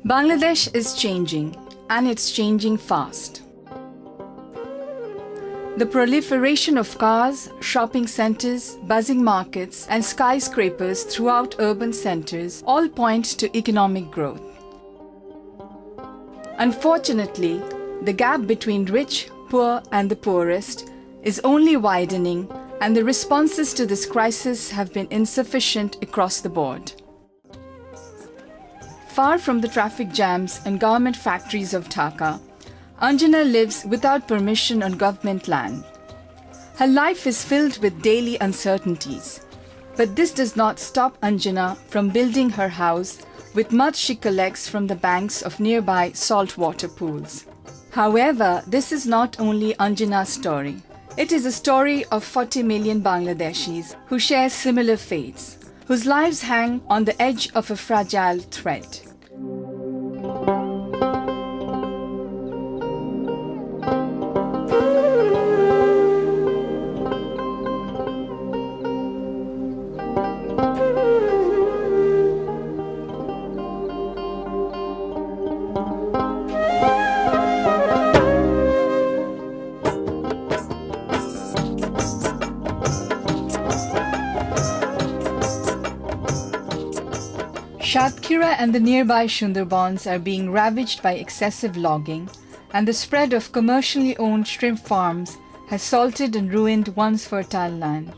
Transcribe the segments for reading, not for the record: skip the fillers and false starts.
Bangladesh is changing, and it's changing fast. The proliferation of cars, shopping centers, buzzing markets, and skyscrapers throughout urban centers all point to economic growth. Unfortunately, the gap between rich, poor, and the poorest is only widening, and the responses to this crisis have been insufficient across the board. Far from the traffic jams and garment factories of Dhaka, Anjana lives without permission on government land. Her life is filled with daily uncertainties, but this does not stop Anjana from building her house with mud she collects from the banks of nearby saltwater pools. However, this is not only Anjana's story. It is a story of 40 million Bangladeshis who share similar fates, whose lives hang on the edge of a fragile thread. Chowdhury and the nearby Sundarbans are being ravaged by excessive logging, and the spread of commercially owned shrimp farms has salted and ruined once fertile land.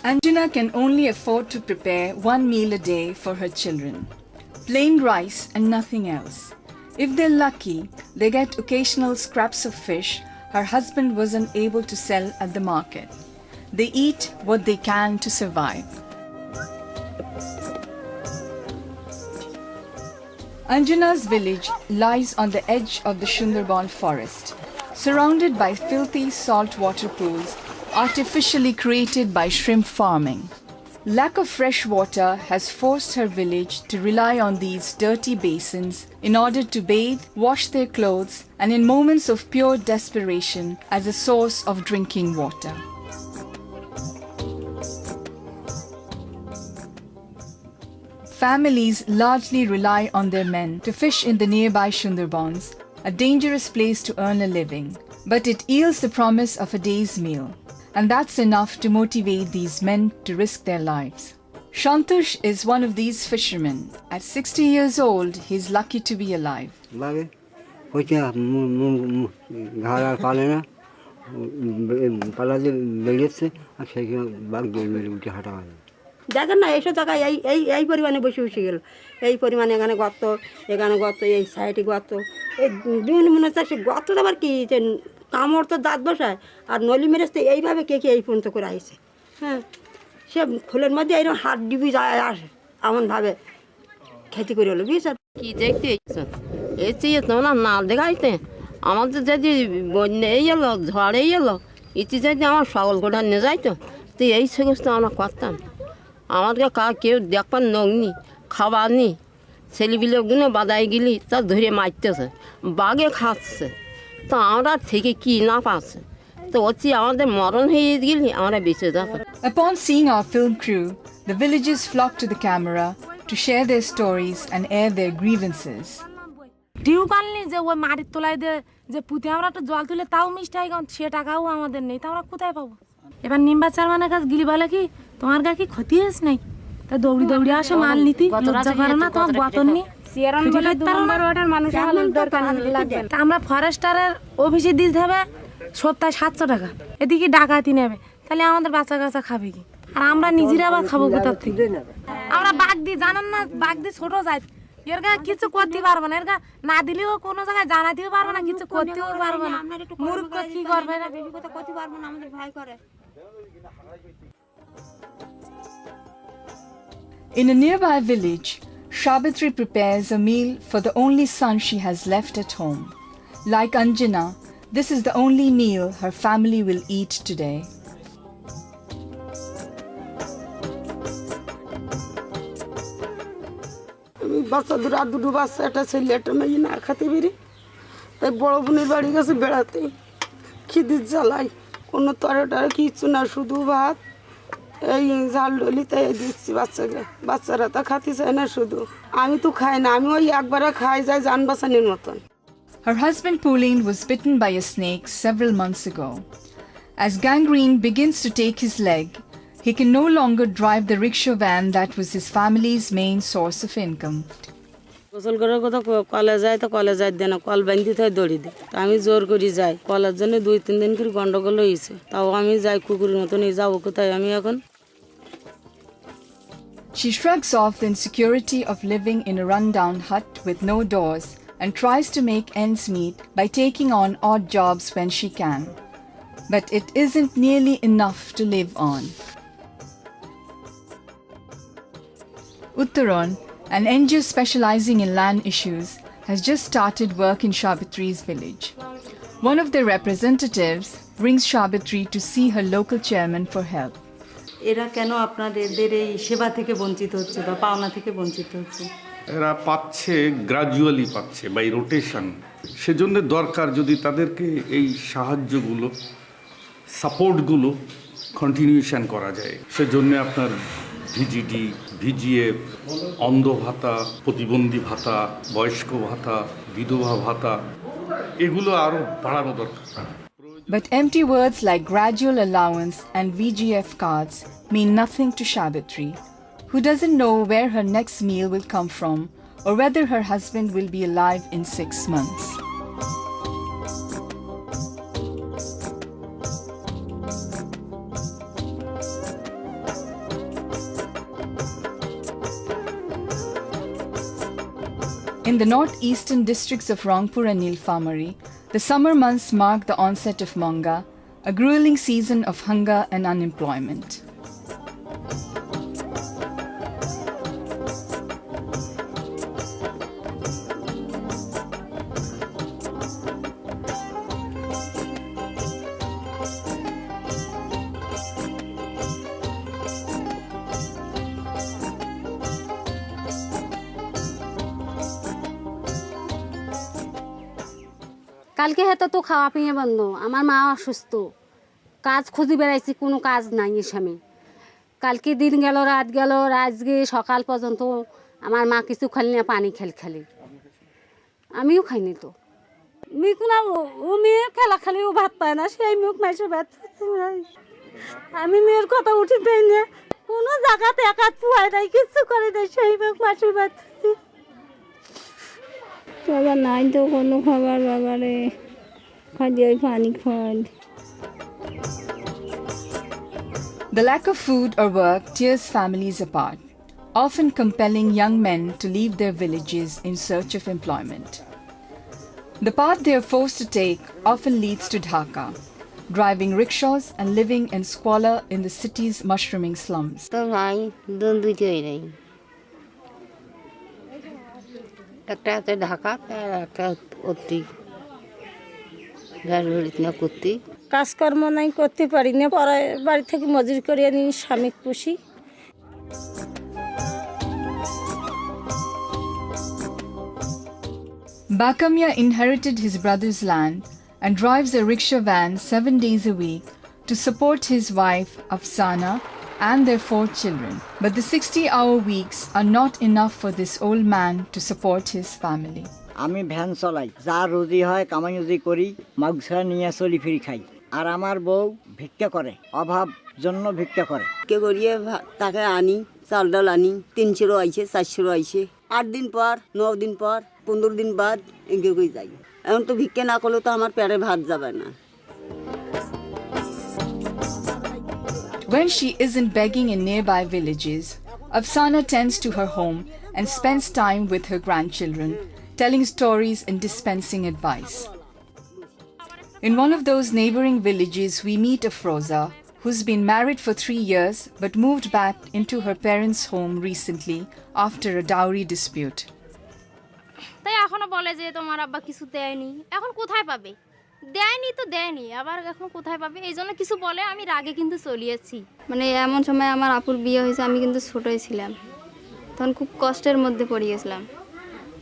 Anjana can only afford to prepare one meal a day for her children. Plain rice and nothing else. If they're lucky, they get occasional scraps of fish her husband wasn't able to sell at the market. They eat what they can to survive. Anjana's village lies on the edge of the Sundarban forest, surrounded by filthy saltwater pools artificially created by shrimp farming. Lack of fresh water has forced her village to rely on these dirty basins in order to bathe, wash their clothes, and in moments of pure desperation as a source of drinking water. Families largely rely on their men to fish in the nearby Sundarbans, a dangerous place to earn a living, but it yields the promise of a day's meal. And that's enough to motivate these men to risk their lives. Santosh is one of these fishermen. At 60 years old, he's lucky to be alive. দেখেন না এইসব জায়গায় এই পরিমাণে বসে বসে গেল এই পরিমাণে এখানে গর্ত এই সাইডে গর্ত এই বিভিন্ন মনে হচ্ছে সে গর্ত আবার কি কামড় তো দাঁত বসায় আর নলি মেরেছে এইভাবে কে এই পর্যন্ত করে আসে হ্যাঁ সে ফুলের মধ্যে এইরকম হাত ডিবি যায় আসে এমনভাবে খেতে করে হলো বুঝছেন কি দেখতে এই চেয়ে তোমরা না দেখাইতে আমাদের যদি বন্যাই এলো ঝড়েই এলো ইতি যদি আমার সকল গোটা নিয়ে যাইতো তো এই সমস্ত আমরা করতাম আমাদেরকে কেউ দেখবার নগ্নি খাবার নি ছেলেপিলেগুলো বাদায় গেলি তা ধরে মারতেছে বাঘে খাচ্ছে তো আমরা থেকে কি না পাচ্ছে তো হচ্ছে আমাদের মরণ হয়ে গেলি আমরা বেঁচে যাবো। Upon seeing our film crew, the villagers flock to the camera to share their stories and air their grievances. Tubewell যে ওই মাটির তলায় দিয়ে যে পুঁতে আমরা একটু জল তুলে তাও মিষ্টি হয় সে টাকাও আমাদের নেই তা আমরা কোথায় পাবো এবার নিম্বা চারমানের কাছে গিলি বলে কি তোমার গা কি ক্ষতি হয়েছে নাই তা দৌড়ি দৌড়ি আসে মাল নীতি লজ্জা করে না তোমার বতন নি আমরা ফরেস্টারের অফিসে দিতে হবে সপ্তাহে 700 টাকা এদিকে ডাকাতি নেবে তাহলে আমাদের বাচ্চা কাচ্চা খাবে কি আর আমরা নিজেরা আবার খাবো কোথার থেকে আমরা বাঘ দিই জানেন না বাঘ দিয়ে ছোট যায় এর গা কিছু করতে পারবো না এর গা না দিলেও কোনো জায়গায় জানাতেও পারবো না কিছু করতেও পারবো না মূর্খ কি করবে না বেশি কথা করতে পারবো না আমাদের ভয় করে। In a nearby village, Chowdhury prepares a meal for the only son she has left at home. Like Anjana, this is the only meal her family will eat today. বাচ্চা দুটো বাচ্চা একটা ছেলে একটা মেয়ে না খেতে বেরি তাই বড় বোনের বাড়ি গেছে বেড়াতে খিদির জ্বালাই কোনো তরকারি কিচ্ছু না, শুধু ভাত, এই ঝাল ডলিতে দিচ্ছি বাচ্চাকে। বাচ্চারা তো খাতে চায় না, শুধু আমি তো খাই না, আমি ওই একবারে খাই যাই জান বাঁচানোর মতন। Her husband Pauline was bitten by a snake several months ago. As gangrene begins to take his leg, he can no longer drive the rickshaw van that was his family's main source of income. গোসল করার কথা কলে যায়, তো কলে যাই দেয় না, কল বান্ধি থাকে দড়ি দেয়। তা আমি জোর করি যাই, কলের জন্য 2-3 দিন করে গন্ডগোল হয়েছে, তাও আমি যাই কুকুরের মতন। যাবো কোথায় আমি এখন? She shrugs off the insecurity of living in a rundown hut with no doors and tries to make ends meet by taking on odd jobs when she can. But it isn't nearly enough to live on. Uttaran, an NGO specializing in land issues, has just started work in Chowdhury's village. One of their representatives brings Chowdhury to see her local chairman for help. এরা কেন আপনাদের এই সেবা থেকে বঞ্চিত হচ্ছে বা পাওনা থেকে বঞ্চিত হচ্ছে? এরা পাচ্ছে, গ্রাজুয়ালি পাচ্ছে বাই রোটেশন। সেজন্য দরকার যদি তাদেরকে এই সাহায্যগুলো, সাপোর্টগুলো কন্টিনিউশন করা যায়। সেজন্য আপনার ভিজিডি, ভিজিএফ, অন্ধ ভাতা, প্রতিবন্ধী ভাতা, বয়স্ক ভাতা, বিধবা ভাতা, এগুলো আরও বাড়ানো দরকার। But empty words like gradual allowance and VGF cards mean nothing to Chowdhury, who doesn't know where her next meal will come from or whether her husband will be alive in 6 months. In the northeastern districts of Rangpur and Nilphamari, the summer months mark the onset of Monga, a grueling season of hunger and unemployment. কালকে হেতো তো খাওয়া পিঁয়ে বন্ধ, আমার মা অসুস্থ, কাজ খুঁজে বেড়াইছি, কোনো কাজ নাই এসামে। কালকে দিন গেল, রাত গেল, আজকে সকাল পর্যন্ত আমার মা কিছু খালি না, পানি খালি। আমিও খাইনি তো। মিকুনা ও মেয়ে খেলা খালি, ও ভাত পায় না, সেই মুখ মাইসে ভাত। আমি মেয়ের কথা উঠে পাই না, কোনো জায়গাতে একাত পুয়াই নাই, কিছু করে দেয়, সেই মুখ মাসের ভাত। বাবা নাই তো কোনো খাবার, বাবারে খালি ওই পানি খাওয়াই। The lack of food or work tears families apart, often compelling young men to leave their villages in search of employment. The path they are forced to take often leads to Dhaka, driving rickshaws and living in squalor in the city's mushrooming slums. তো ভাই দুইটাই নেই, একটা আছে ঢাকা, একটা অতি না করতে। কাজকর্ম নাই, করতে পারি না, পরে বাড়ি থেকে মজুরি করে আনি, স্বামী পুষি। Bakamya inherited his brother's land and drives a rickshaw van 7 days a week to support his wife Afsana and their 4 children. But the 60-hour weeks are not enough for this old man to support his family. আমি van চলাই, যা রুজি হয় কামাই রুজি করি, মাগছরা নিয়ে চলি ফিরি খাই। আর আমার বউ ভিক্ষা করে, অভাব জন্য ভিক্ষা করে। কে করিয়ে তাকে আনি, চাল ডাল আনি, 300 আইছে, 400 আইছে, 8 দিন পর, 9 দিন পর, 15 দিন বাদ এগিয়ে করে যাই। এখন তো ভিক্ষা না করলে তো আমার পেটে ভাত যাবে না। When she isn't begging in nearby villages, Afsana tends to her home and spends time with her grandchildren, telling stories and dispensing advice. In one of those neighboring villages, we meet Afroza, who's been married for 3 years but moved back into her parents' home recently after a dowry dispute. তাই এখনো বলে যে তোমার আব্বা কিছু দেয়নি, এখন কোথায় পাবে? দেয়নি তো দেয়নি, আবার এখন কোথায় পাবে? এই জন্য কিছু বলে, আমি রাগে কিন্তু চলিয়েছি। মানে এমন সময় আমার আপুর বিয়ে হয়েছে, আমি কিন্তু ছোটোই ছিলাম, তখন খুব কষ্টের মধ্যে পড়ে গেছিলাম,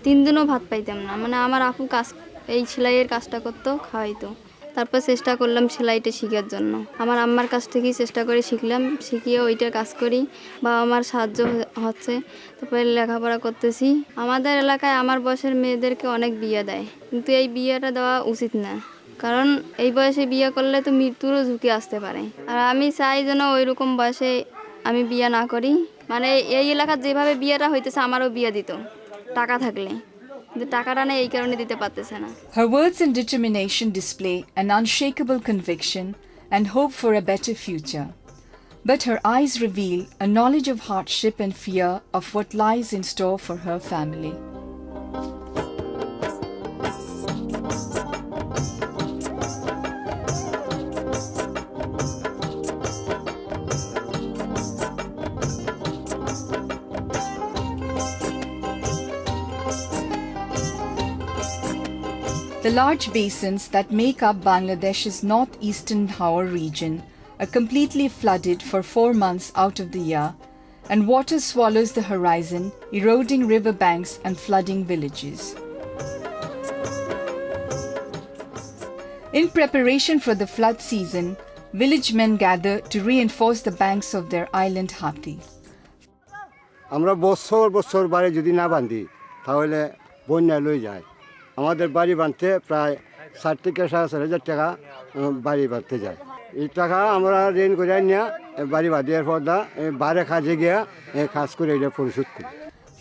3 দিনও ভাত পাইতাম না। মানে আমার আপু কাজ, এই সেলাইয়ের কাজটা করতো, খাওয়াইতো, তা তারপর চেষ্টা করলাম সেলাইটা শেখার জন্য। আমার আম্মার কাছ থেকেই চেষ্টা করে শিখলাম, শিখিয়ে ওইটার কাজ করি, বাবা আমার সাহায্য হচ্ছে, তারপরে লেখাপড়া করতেছি। আমাদের এলাকায় আমার বয়সের মেয়েদেরকে অনেক বিয়ে দেয়, কিন্তু এই বিয়েটা দেওয়া উচিত না, কারণ এই বয়সে বিয়ে করলে তো মৃত্যুরও ঝুঁকি আসতে পারে। আর আমি চাই যেন ওই রকম বয়সে আমি বিয়ে না করি, মানে এই এলাকার যেভাবে বিয়েটা হইতেছে আমারও বিয়ে দিত টাকা থাকলে, কিন্তু টাকাটা নেই এই কারণে দিতে পারতেছে না। Her words and determination display an unshakable conviction and hope for a better future. But her eyes reveal a knowledge of hardship and fear of what lies in store for her family. The large basins that make up Bangladesh's northeastern Haor region are completely flooded for 4 months out of the year, and water swallows the horizon, eroding riverbanks and flooding villages. In preparation for the flood season, village men gather to reinforce the banks of their island Hathi. আমরা বছর বাড়ি যদি না বাঁধি তাহলে বন্যা লই যায়। আমাদের বাড়ি বাঁধতে প্রায় 60 থেকে 70,000 টাকা বাড়ি বাঁধতে যায়। এই টাকা আমরা ঋণ করে নিয়ে বাড়ি বাঁধিয়ার পর বারে কাজে গিয়া কাজ করে এটা পরিশোধ করি।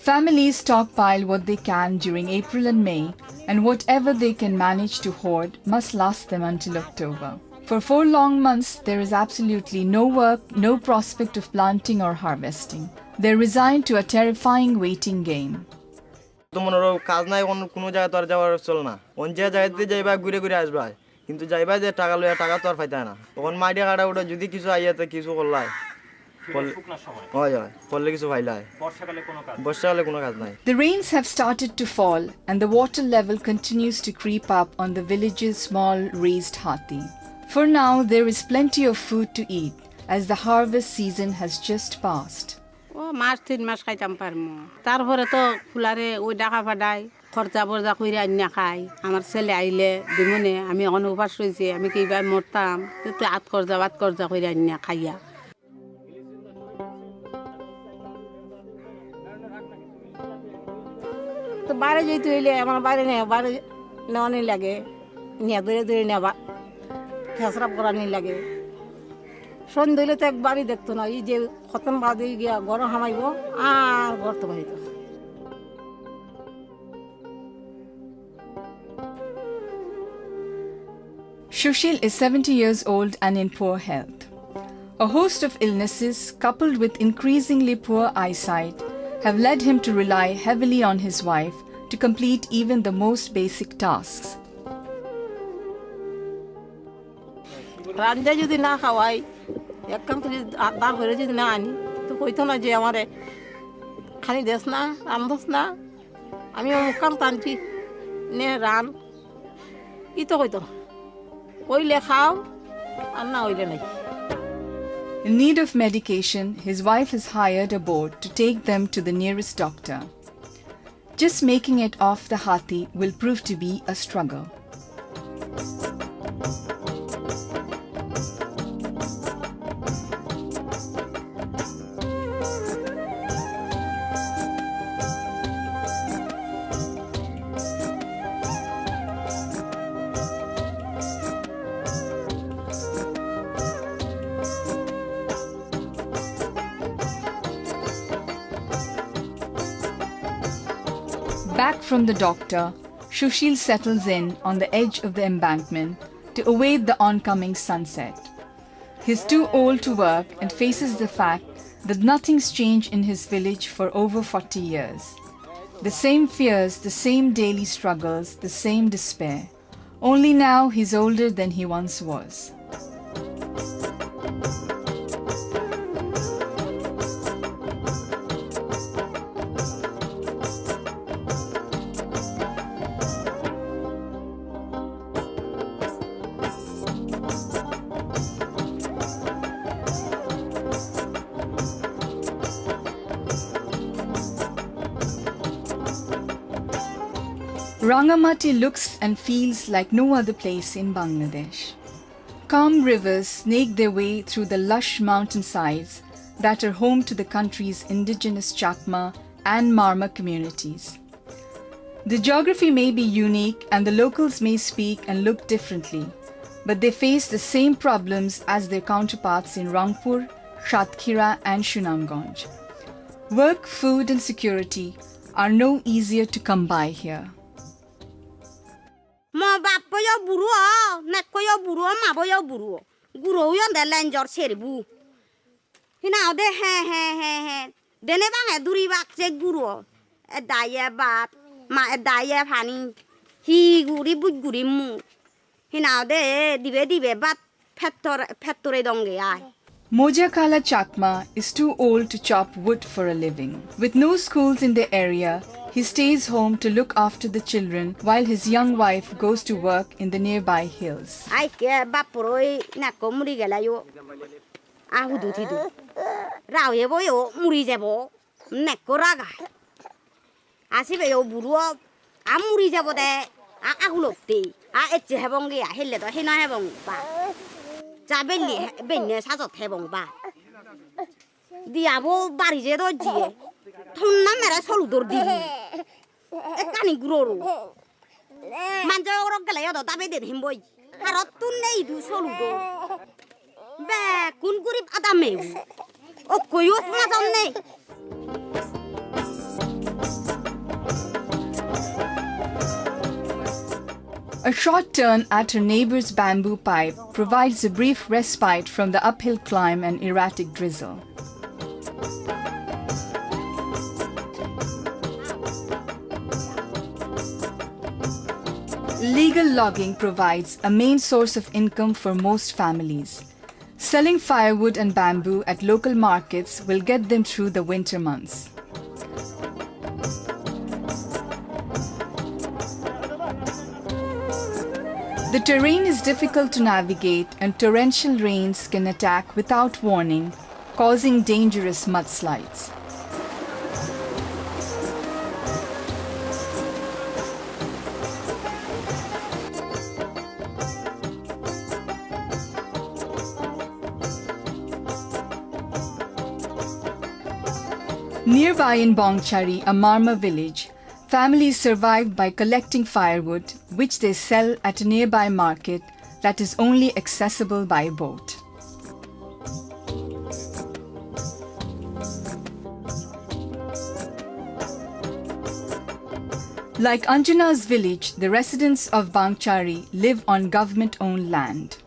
Families stockpile what they can during April and May, and whatever they can manage to hoard must last them until October. For 4 long months, there is absolutely no work, no prospect of planting or harvesting. They're resigned to a terrifying waiting game. তোমার কাজ নাই, কোনো জায়গায় তো আর যাওয়ার চল না, অন্য জায়গাতে যাইবা ঘুরে ঘুরে আসবা, কিন্তু যাইবা যে টাকা লইয়া টাকা তো আর পাইতে না। তখন মাটি কাটা ওটা যদি কিছু আইয়াতে কিছু করলাই করলে কিছু পাইলাই, বর্ষাকালে কোনো কাজ নাই। The rains have started to fall, and the water level continues to creep up on the village's small raised hathi. For now, there is plenty of food to eat, as the harvest season has just passed. ও মাস 3 মাস খাইতাম পারমু, তারপরে তো ফুলারে ওই ডাকা ফাডাই খরচা বরজা কইরা আইনা খাই। আমার ছেলে আইলে দিমনে আমি এখন উপাস রয়েছি, আমি কিবা মরতাম, তো আত খরচা কইরা আইনা খাইয়া। তো বাইরে যেতে হইলে আমার বাইরে নেওয়ানি লাগে, নিয়ে দূরে নেওয়া খেসরাপ করানি লাগে। সন্ধ্যে হইলে তো একবারই দেখতো না, এই যে খতন বাদে গিয়া গরম হামাইব আর গর্ত বাড়িত। Sushil is 70 years old and in poor health. A host of illnesses, coupled with increasingly poor eyesight, have led him to rely heavily on his wife to complete even the most basic tasks. রান্না যদি না খাওয়াই, এক কাম যদি আদা করে যদি না আনি, তো কইতো না যে আমারে খানি দেস না, রান্ধস না, আমি কাম টানছি নে রান, ই তো কইতো না, কইলে খাও আর না হইলে নাই। In need of medication, his wife has hired a boat to take them to the nearest doctor. Just making it off the hathi will prove to be a struggle. Back from the doctor, Sushil settles in on the edge of the embankment to await the oncoming sunset. He's too old to work and faces the fact that nothing's changed in his village for over 40 years. The same fears, the same daily struggles, the same despair. Only now he's older than he once was. Rangamati looks and feels like no other place in Bangladesh. Calm rivers snake their way through the lush mountainsides that are home to the country's indigenous Chakma and Marma communities. The geography may be unique and the locals may speak and look differently, but they face the same problems as their counterparts in Rangpur, Satkhira and Sunamganj. Work, food and security are no easier to come by here. Mo bappo yo buru o, nekko yo buru o, mabo yo buru o. Guru yo de lenjor serbu. Hina de he. Dene bang e duri bak se guru o. E daye bat, ma e daye pani. Hi guri bu guri mu. Hina de dibe bat pettore donge ai. Mojakala Chakma is too old to chop wood for a living. With no schools in the area, he stays home to look after the children while his young wife goes to work in the nearby hills. Ai ke baporoi na ko muri gela yo. A hudu tidu. Rao ye bo yo muri je bo. Ne ko raga. Asibe yo buru a muri je bo de a hulokti. A etche hebonge a helle do hina hebong ba. 자 벨리 사서 대봉 봐. 디아보 바리제도 지에 돈나메라 솔도르디. 에까니 구로로. 만져로 걸려도 답에들 힘보이. 하루 뚱네이도 솔도. 배 군구립 아담메우. 고요 맞았네. A short turn at her neighbor's bamboo pipe provides a brief respite from the uphill climb and erratic drizzle. Legal logging provides a main source of income for most families. Selling firewood and bamboo at local markets will get them through the winter months. The terrain is difficult to navigate and torrential rains can attack without warning, causing dangerous mudslides. Nearby in Bongchari, a Marma village, families survive by collecting firewood, which they sell at a nearby market that is only accessible by boat. Like Anjana's village, the residents of Bangchari live on government-owned land.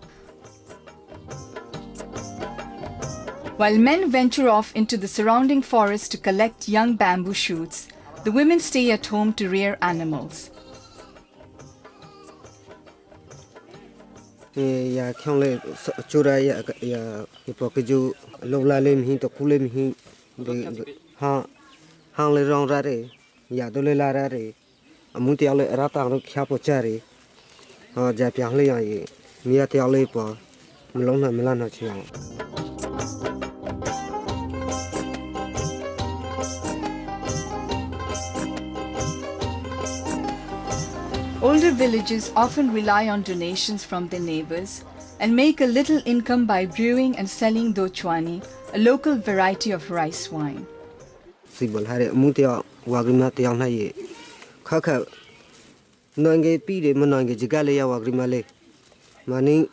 While men venture off into the surrounding forest to collect young bamboo shoots, the women stay at home to rear animals. Ya kyangle chura ya ipokiju lola lem hi to kulem hi ha hang le rong ra re ya do le la ra re amu ti ale ra ta ro khya po cha re ha ja pyang le ya ye mi ya ti ale po mlong na mla na chi. Older villages often rely on donations from their neighbors and make a little income by brewing and selling dochwani, a local variety of rice wine. Sibol hare mutia wagrima tiang na ye khakha nange pi de manange jigale ya wagrima le mani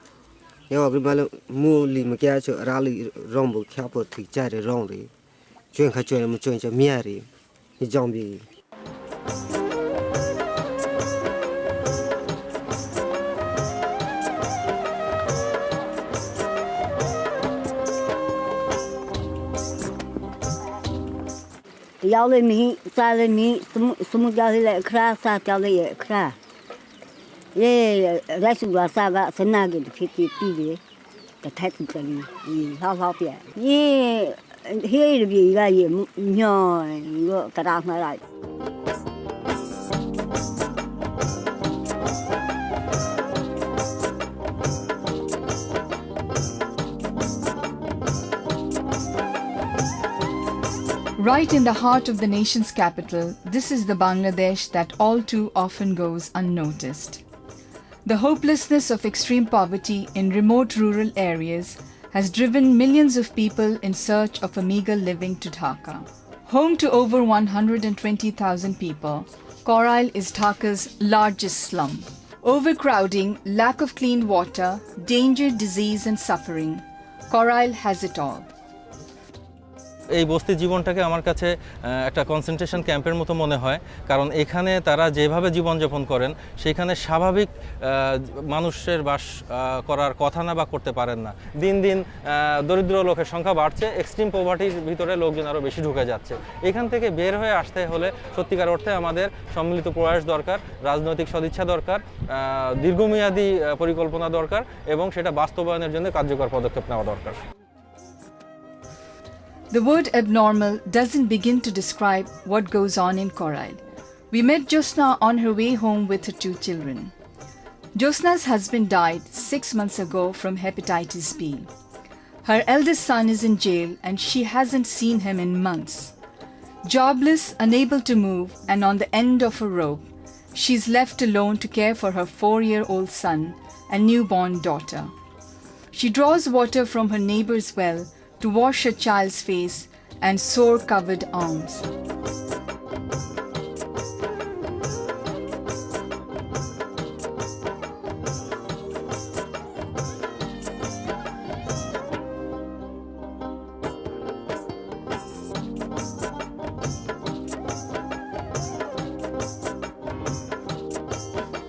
ya wagrima le mu li makya cho rali rombo khyapo thi cha de rong le chwen kha chwen mu chwen cha mya re ni jong bi. Yale mi, sale mi, sumugale le kra sa kale ye kra. Ye rasu la saga senage de kiti pide. The technically how ye. Ye here be ga ye nyo yo kara na lai. Right in the heart of the nation's capital, this is the Bangladesh that all too often goes unnoticed. The hopelessness of extreme poverty in remote rural areas has driven millions of people in search of a meager living to Dhaka. Home to over 120,000 people, Korail is Dhaka's largest slum. Overcrowding, lack of clean water, danger, disease and suffering. Korail has it all. এই বস্তি জীবনটাকে আমার কাছে একটা concentration ক্যাম্পের মতো মনে হয়, কারণ এখানে তারা যেভাবে জীবনযাপন করেন সেখানে স্বাভাবিক মানুষের বাস করার কথা না বা করতে পারেন না। দিন দিন দরিদ্র লোকের সংখ্যা বাড়ছে, এক্সট্রিম পভার্টির ভিতরে লোকজন আরও বেশি ঢুকে যাচ্ছে। এখান থেকে বের হয়ে আসতে হলে সত্যিকার অর্থে আমাদের সম্মিলিত প্রয়াস দরকার, রাজনৈতিক সদিচ্ছা দরকার, দীর্ঘমেয়াদী পরিকল্পনা দরকার এবং সেটা বাস্তবায়নের জন্য কার্যকর পদক্ষেপ নেওয়া দরকার। The word abnormal doesn't begin to describe what goes on in Korail. We met Josna on her way home with her 2 children. Josna's husband died 6 months ago from hepatitis B. Her eldest son is in jail and she hasn't seen him in months. Jobless, unable to move and on the end of a rope, she's left alone to care for her 4-year-old son and newborn daughter. She draws water from her neighbor's well to wash her child's face and sore-covered arms.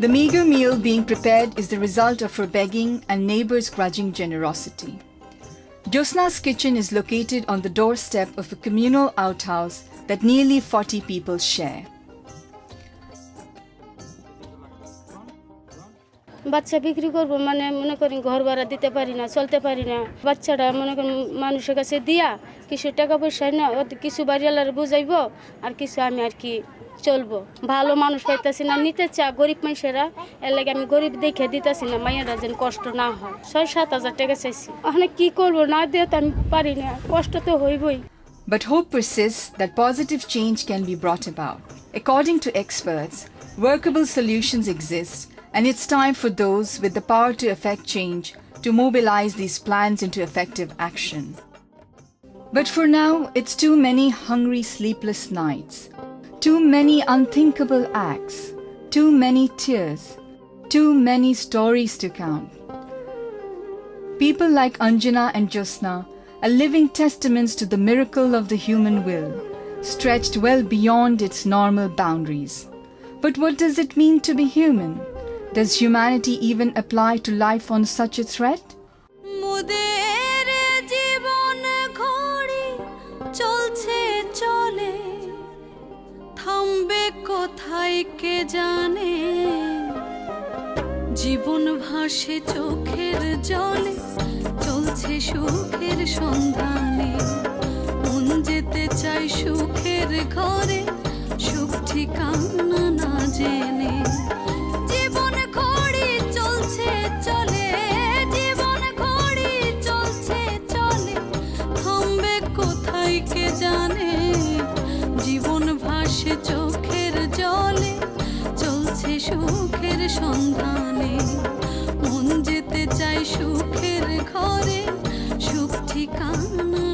The meager meal being prepared is the result of her begging and neighbors' grudging generosity. Josna's kitchen is located on the doorstep of a communal outhouse that nearly 40 people share. বাচ্চা বিক্রি করব মানে মনে করি ঘর ভাড়া দিতে পারি না, চলতে পারি না। বাচ্চাটা মনে করি মানুষের কাছে দিয়া কিছু টাকা পয়সা না কিছু বাড়িওয়ালার বুঝাইবো আর কিছু আমি আর কি চলবো। ভালো মানুষ পাইতেছি না, নিতে চা গরিব মানুষেরা, এর লাগে আমি গরিব দেখে দিতেছি না, মায়েরা যেন কষ্ট না হয়। 6-7 হাজার টাকা চাইছি, ওখানে কি করবো, না দিয়ে তো আমি পারি না, কষ্ট তো হইবই। But hope persists that positive change can be brought about. According to experts, workable solutions exist, and it's time for those with the power to effect change to mobilize these plans into effective action. But for now, it's too many hungry, sleepless nights. Too many unthinkable acts, too many tears, too many stories to count. People like Anjana and Josna are living testaments to the miracle of the human will, stretched well beyond its normal boundaries. But what does it mean to be human? Does humanity even apply to life on such a threat? থামবে কোথায় কে জানে, জীবন ভাসে চোখের জলে, চলছে সুখের সন্ধানে, মন যেতে চাই সুখের ঘরে, সুখ ঠিকানা না জেনে। জীবন ঘড়ি চলছে চলে, জীবন ঘড়ি চলছে চলে, থামবে কোথায় কে জানে, জীবন ভাসে চোখের জলে, চলছে সুখের সন্ধানে, মন যেতে চাই সুখের ঘরে, সুখ ঠিকানা